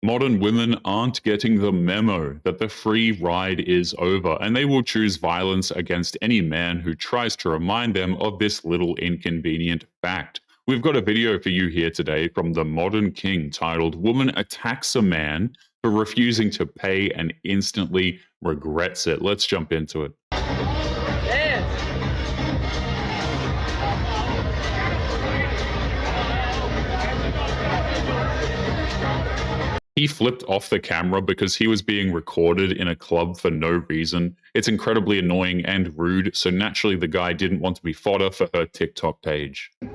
Modern women aren't getting the memo that the free ride is over, and they will choose violence against any man who tries to remind them of this little inconvenient fact. We've got a video for you here today from the Modern King titled "Woman Attacks a Man for Refusing to Pay and Instantly Regrets It." Let's jump into it. He flipped off the camera because he was being recorded in a club for no reason. It's incredibly annoying and rude, so naturally the guy didn't want to be fodder for her TikTok page. Why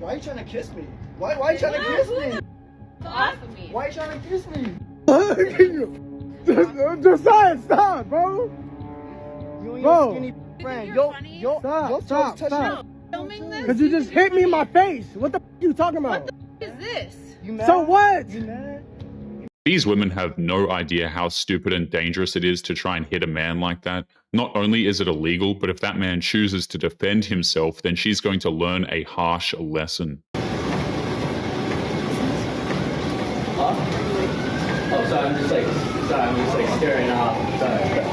are you trying to kiss me? Why are you trying to kiss me? Off of me. Why are you trying to kiss me? Josiah, stop, bro. You and Bro. your skinny friend. You're funny. Stop. No, filming this? Cause you just hit me in my face. What the f you talking about? What the f is this? You mad? So what? You mad? These women have no idea how stupid and dangerous it is to try and hit a man like that. Not only is it illegal, but if that man chooses to defend himself, then she's going to learn a harsh lesson. Oh, sorry, I'm just like staring off. Sorry.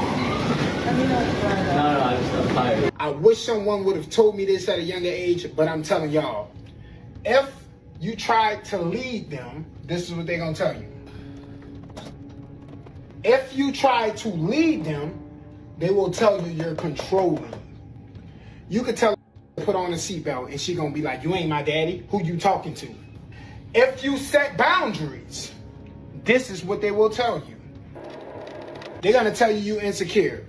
No, I'm tired. I wish someone would have told me this at a younger age, but I'm telling y'all, if you try to lead them, this is what they're gonna tell you. If you try to lead them, they will tell you you're controlling. You could tell her to put on a seatbelt and she gonna be like, you ain't my daddy, who you talking to? If you set boundaries, this is what they will tell you. They're gonna tell you you're insecure.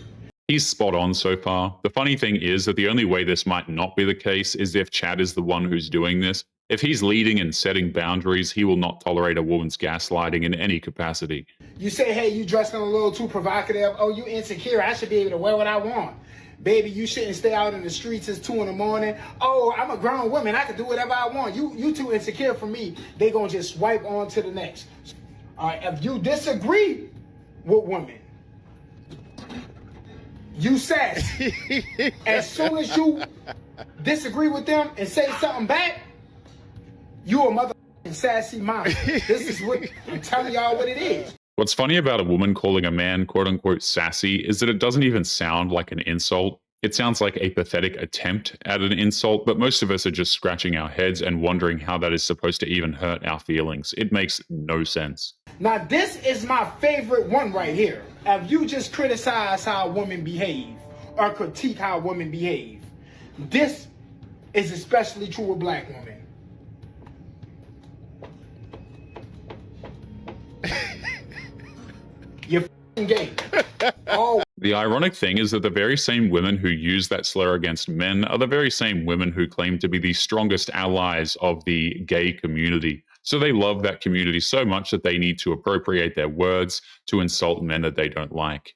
He's spot on so far. The funny thing is that the only way this might not be the case is if Chad is the one who's doing this. If he's leading and setting boundaries, he will not tolerate a woman's gaslighting in any capacity. You say, hey, you dressing a little too provocative. Oh, you insecure. I should be able to wear what I want. Baby, you shouldn't stay out in the streets. It's 2 in the morning. Oh, I'm a grown woman. I can do whatever I want. You too insecure for me. They gonna just swipe on to the next. All right, if you disagree with women, you sassy. As soon as you disagree with them and say something back, you a motherfucking sassy mama. This is what I'm telling y'all what it is. What's funny about a woman calling a man quote-unquote sassy is that it doesn't even sound like an insult. It sounds like a pathetic attempt at an insult, but most of us are just scratching our heads and wondering how that is supposed to even hurt our feelings. It makes no sense. Now this is my favorite one right here. If you just criticize how women behave or critique how women behave, this is especially true with black women. You're f***ing gay. Oh. The ironic thing is that the very same women who use that slur against men are the very same women who claim to be the strongest allies of the gay community. So they love that community so much that they need to appropriate their words to insult men that they don't like.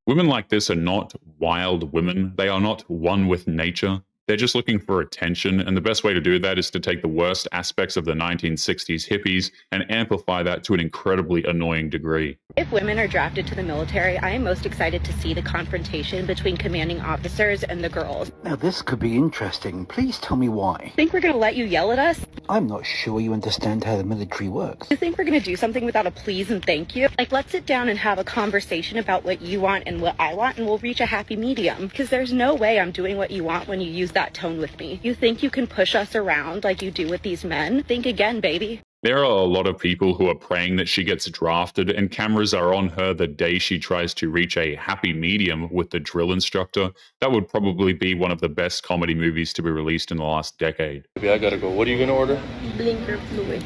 Women like this are not wild women. They are not one with nature. They're just looking for attention, and the best way to do that is to take the worst aspects of the 1960s hippies and amplify that to an incredibly annoying degree. If women are drafted to the military, I am most excited to see the confrontation between commanding officers and the girls. Now this could be interesting. Please tell me why. Think we're gonna let you yell at us? I'm not sure you understand how the military works. You think we're gonna do something without a please and thank you? Like, let's sit down and have a conversation about what you want and what I want, and we'll reach a happy medium. Because there's no way I'm doing what you want when you use that tone with me. You think you can push us around like you do with these men? Think again, baby. There are a lot of people who are praying that she gets drafted, and cameras are on her the day she tries to reach a happy medium with the drill instructor. That would probably be one of the best comedy movies to be released in the last decade. Maybe I gotta go. What are you gonna order? Blinker fluid.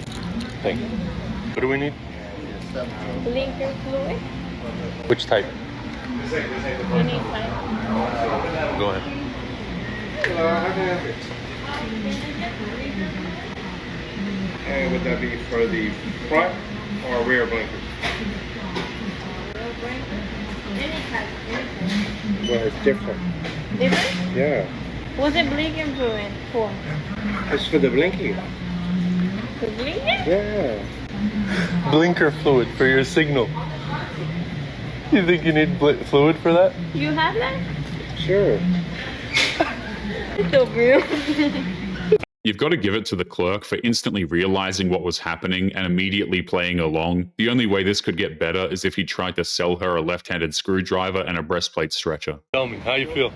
Thank you. What do we need? Blinker fluid? Which type? You need type. Go ahead. And would that be for the front or rear blinkers? Any type. Well, it's different. Different? Yeah. What's the blinking fluid for? It's for the blinking. The blinker? Yeah. Blinker fluid for your signal. You think you need fluid for that? You have that? Sure. It's so real. You've got to give it to the clerk for instantly realizing what was happening and immediately playing along. The only way this could get better is if he tried to sell her a left-handed screwdriver and a breastplate stretcher. Tell me, how you feel?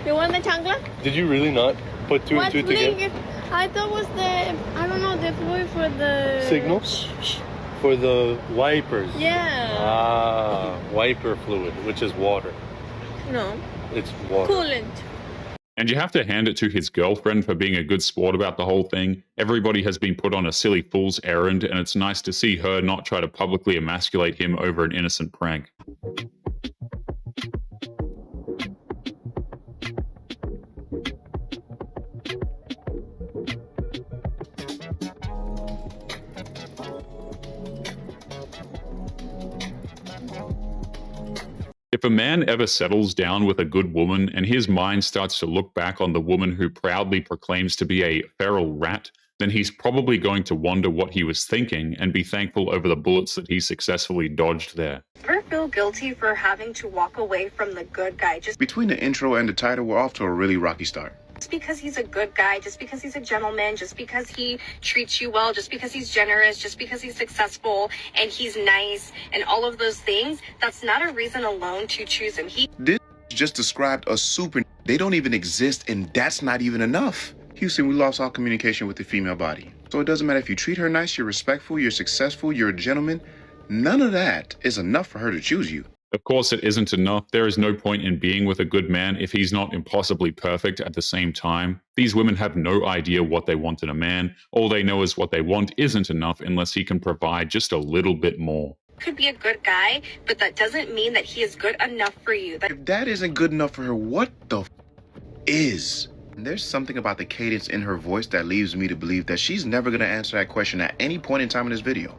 You want the chancla? Did you really not put two and two together? I thought was the, I don't know, the fluid for the... Signals? For the wipers. Yeah. Ah, wiper fluid, which is water. No. It's water. Coolant. And you have to hand it to his girlfriend for being a good sport about the whole thing. Everybody has been put on a silly fool's errand, and it's nice to see her not try to publicly emasculate him over an innocent prank. If a man ever settles down with a good woman and his mind starts to look back on the woman who proudly proclaims to be a feral rat, then he's probably going to wonder what he was thinking and be thankful over the bullets that he successfully dodged there. Ever feel guilty for having to walk away from the good guy just Between the intro and the title, we're off to a really rocky start. because he's a good guy, just because he's a gentleman, just because he treats you well, just because he's generous, just because he's successful and he's nice and all of those things? That's not a reason alone to choose him. This just described a super. They don't even exist, and that's not even enough. Houston, we lost all communication with the female body. So it doesn't matter if you treat her nice, you're respectful, you're successful, you're a gentleman. None of that is enough for her to choose you. Of course, it isn't enough. There is no point in being with a good man if he's not impossibly perfect at the same time. These women have no idea what they want in a man. All they know is what they want isn't enough unless he can provide just a little bit more. Could be a good guy, but that doesn't mean that he is good enough for you. If that isn't good enough for her, what the is? And there's something about the cadence in her voice that leaves me to believe that she's never going to answer that question at any point in time in this video.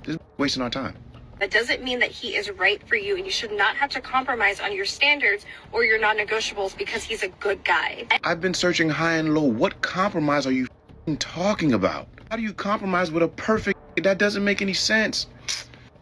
Just wasting our time. That doesn't mean that he is right for you, and you should not have to compromise on your standards or your non-negotiables because he's a good guy. I've been searching high and low. What compromise are you talking about? How do you compromise with a perfect? That doesn't make any sense.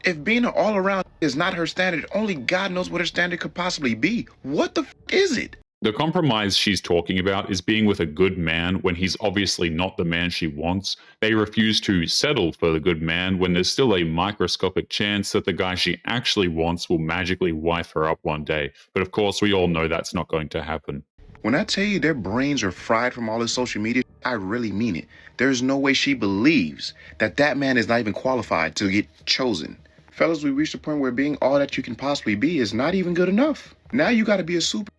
If being an all-around is not her standard, only God knows what her standard could possibly be. What the is it? The compromise she's talking about is being with a good man when he's obviously not the man she wants. They refuse to settle for the good man when there's still a microscopic chance that the guy she actually wants will magically wife her up one day. But of course, we all know that's not going to happen. When I tell you their brains are fried from all this social media, I really mean it. There's no way she believes that that man is not even qualified to get chosen. Fellas, we reached a point where being all that you can possibly be is not even good enough. Now you got to be a super.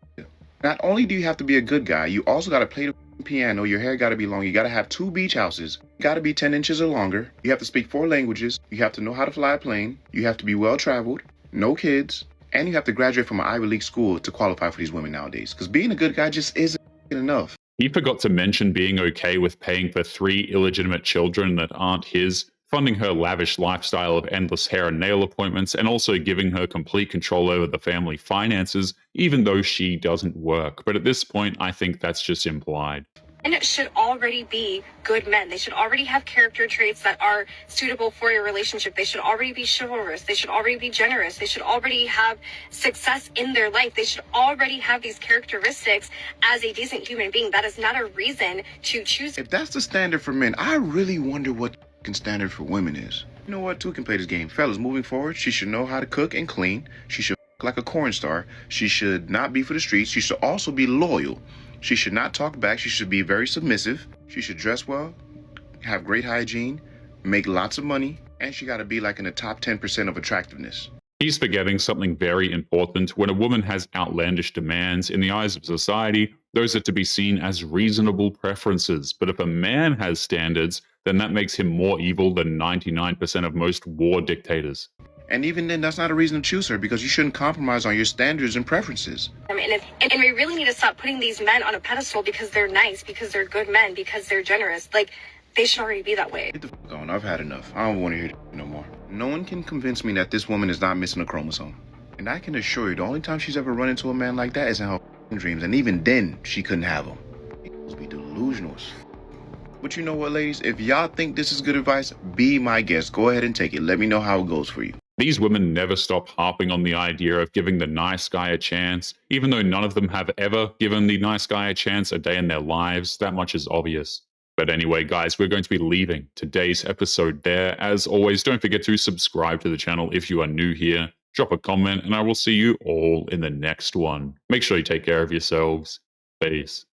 Not only do you have to be a good guy, you also got to play the piano, your hair got to be long, you got to have 2 beach houses, you got to be 10 inches or longer, you have to speak 4 languages, you have to know how to fly a plane, you have to be well-traveled, no kids, and you have to graduate from an Ivy League school to qualify for these women nowadays. Because being a good guy just isn't enough. He forgot to mention being okay with paying for 3 illegitimate children that aren't his, funding her lavish lifestyle of endless hair and nail appointments, and also giving her complete control over the family finances, even though she doesn't work. But at this point, I think that's just implied. And it should already be good men. They should already have character traits that are suitable for your relationship. They should already be chivalrous. They should already be generous. They should already have success in their life. They should already have these characteristics as a decent human being. That is not a reason to choose. If that's the standard for men, I really wonder what standard for women is. You know what? Two can play this game. Fellas, moving forward, she should know how to cook and clean. She should like a corn star. She should not be for the streets. She should also be loyal. She should not talk back. She should be very submissive. She should dress well, have great hygiene, make lots of money, and she got to be like in the top 10% of attractiveness. He's forgetting something very important. When a woman has outlandish demands in the eyes of society, those are to be seen as reasonable preferences. But if a man has standards, then that makes him more evil than 99% of most war dictators. And even then, that's not a reason to choose her, because you shouldn't compromise on your standards and preferences. And we really need to stop putting these men on a pedestal because they're nice, because they're good men, because they're generous. Like, they should already be that way. Get the fuck on. I've had enough. I don't want to hear no more. No one can convince me that this woman is not missing a chromosome. And I can assure you, the only time she's ever run into a man like that is in her dreams. And even then, she couldn't have him. It must be delusional. But you know what, ladies? If y'all think this is good advice, be my guest. Go ahead and take it. Let me know how it goes for you. These women never stop harping on the idea of giving the nice guy a chance, even though none of them have ever given the nice guy a chance a day in their lives. That much is obvious. But anyway, guys, we're going to be leaving today's episode there. As always, don't forget to subscribe to the channel if you are new here. Drop a comment, and I will see you all in the next one. Make sure you take care of yourselves. Peace.